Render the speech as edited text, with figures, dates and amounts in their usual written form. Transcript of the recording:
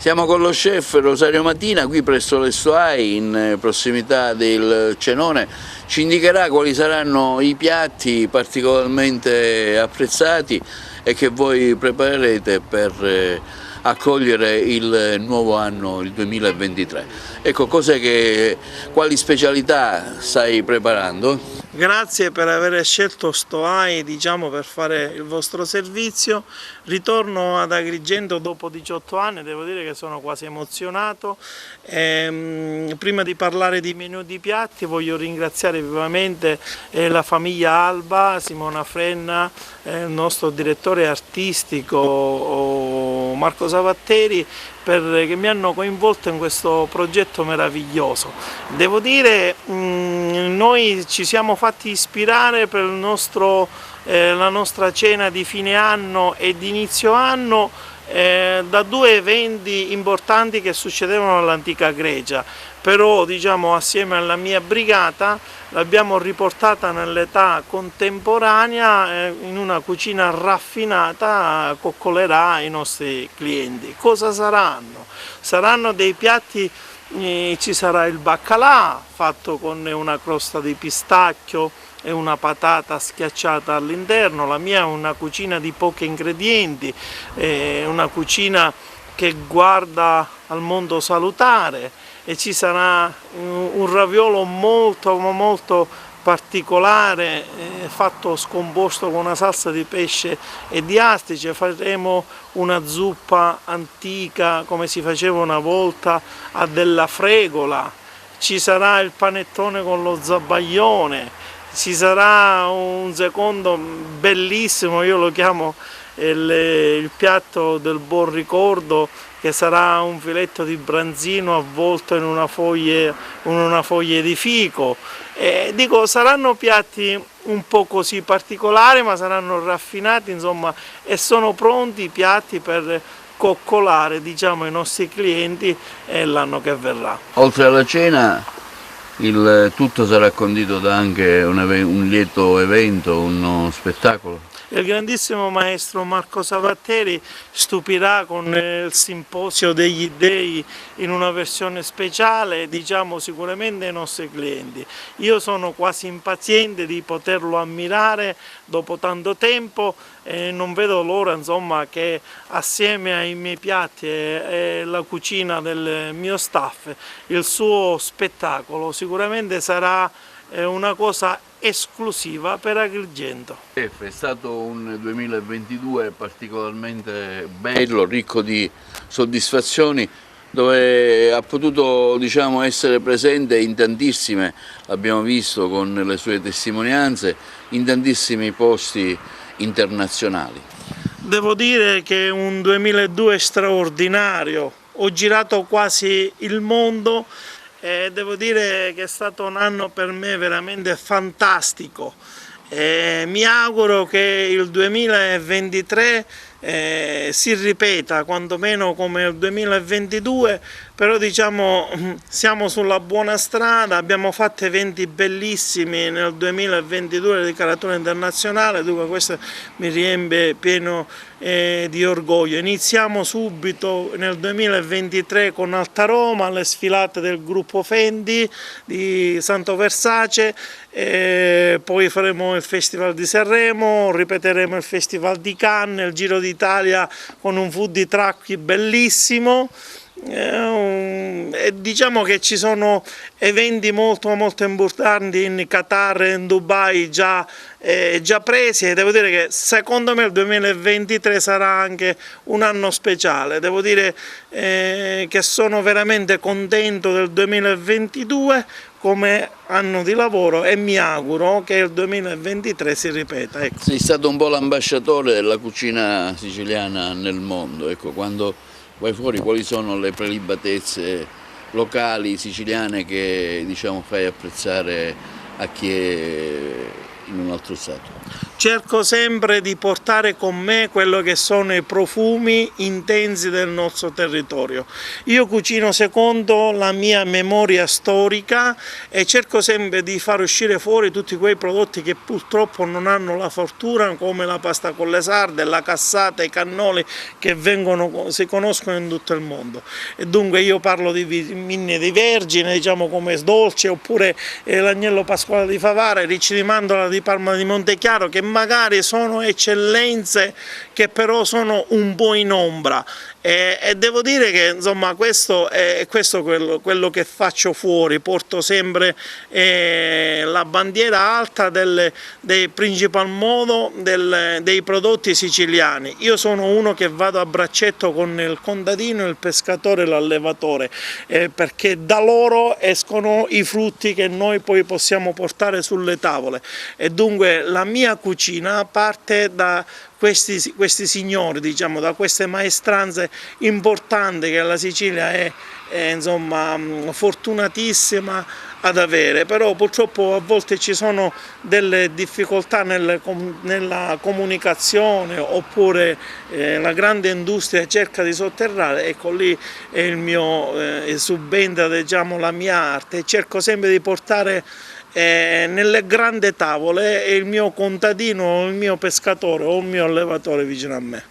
Siamo con lo chef Rosario Mattina qui presso l'Estoai in prossimità del cenone. Ci indicherà quali saranno i piatti particolarmente apprezzati e che voi preparerete per accogliere il nuovo anno, il 2023. Ecco, quali specialità stai preparando? Grazie per aver scelto Stoai, per fare il vostro servizio. Ritorno ad Agrigento dopo 18 anni, devo dire che sono quasi emozionato. Prima di parlare di menù di piatti voglio ringraziare vivamente la famiglia Alba, Simona Frenna, il nostro direttore artistico Marco Savatteri, che mi hanno coinvolto in questo progetto meraviglioso. Devo dire, noi ci siamo fatti ispirare per la nostra cena di fine anno e di inizio anno da due eventi importanti che succedevano all'antica Grecia, però assieme alla mia brigata l'abbiamo riportata nell'età contemporanea in una cucina raffinata, coccolerà i nostri clienti. Cosa saranno? Saranno dei piatti, ci sarà il baccalà fatto con una crosta di pistacchio e una patata schiacciata all'interno. La mia è una cucina di pochi ingredienti, una cucina che guarda al mondo salutare, e ci sarà un raviolo molto particolare fatto scomposto con una salsa di pesce e di astice. Faremo una zuppa antica come si faceva una volta a della fregola, ci sarà il panettone con lo zabaione, ci sarà un secondo bellissimo, io lo chiamo il piatto del buon ricordo, che sarà un filetto di branzino avvolto in una foglia di fico. Saranno piatti un po' così particolari, ma saranno raffinati, e sono pronti i piatti per coccolare, i nostri clienti l'anno che verrà. Oltre alla cena, il tutto sarà condito da anche un lieto evento, uno spettacolo. Il grandissimo maestro Marco Savatteri stupirà con il simposio degli dei in una versione speciale, sicuramente ai nostri clienti. Io sono quasi impaziente di poterlo ammirare dopo tanto tempo e non vedo l'ora che assieme ai miei piatti e la cucina del mio staff il suo spettacolo sicuramente sarà una cosa esclusiva per Agrigento. È stato un 2022 particolarmente bello, ricco di soddisfazioni, dove ha potuto essere presente in tantissime, l'abbiamo visto con le sue testimonianze, in tantissimi posti internazionali. Devo dire che è un 2002 straordinario, ho girato quasi il mondo e devo dire che è stato un anno per me veramente fantastico. Mi auguro che il 2023 si ripeta quantomeno come il 2022, però siamo sulla buona strada, abbiamo fatto eventi bellissimi nel 2022 di caratura internazionale, dunque questo mi riempie pieno di orgoglio. Iniziamo subito nel 2023 con Alta Roma, le sfilate del gruppo Fendi di Santo Versace, poi faremo il Festival di Sanremo, ripeteremo il Festival di Cannes, il Giro d'Italia con un food truck bellissimo. E che ci sono eventi molto importanti in Qatar e in Dubai già presi, e devo dire che secondo me il 2023 sarà anche un anno speciale. Devo dire che sono veramente contento del 2022 come anno di lavoro e mi auguro che il 2023 si ripeta. Ecco. Sei stato un po' l'ambasciatore della cucina siciliana nel mondo, ecco, quando vai fuori quali sono le prelibatezze locali siciliane che fai apprezzare a chi è in un altro stato? cerco sempre di portare con me quello che sono i profumi intensi del nostro territorio. Io cucino secondo la mia memoria storica e cerco sempre di far uscire fuori tutti quei prodotti che purtroppo non hanno la fortuna, come la pasta con le sarde, la cassata, i cannoli che si conoscono in tutto il mondo. E dunque io parlo di Vigne di Vergine, diciamo, come dolce, oppure l'agnello pasquale di Favara, i ricci di mandorla di Palma di Montechiaro, che magari sono eccellenze che però sono un po' in ombra. E devo dire che insomma questo è quello che faccio fuori, porto sempre la bandiera alta dei principal modo dei prodotti siciliani. Io sono uno che vado a braccetto con il contadino, il pescatore e l'allevatore, perché da loro escono i frutti che noi poi possiamo portare sulle tavole, e dunque la mia cucina parte da questi signori, diciamo, da queste maestranze importanti che la Sicilia è insomma fortunatissima ad avere. Però purtroppo a volte ci sono delle difficoltà nella comunicazione, oppure la grande industria cerca di sotterrare. Ecco, lì è il mio subentra, diciamo, la mia arte. Cerco sempre di portare nelle grandi tavole il mio contadino, il mio pescatore o il mio allevatore vicino a me.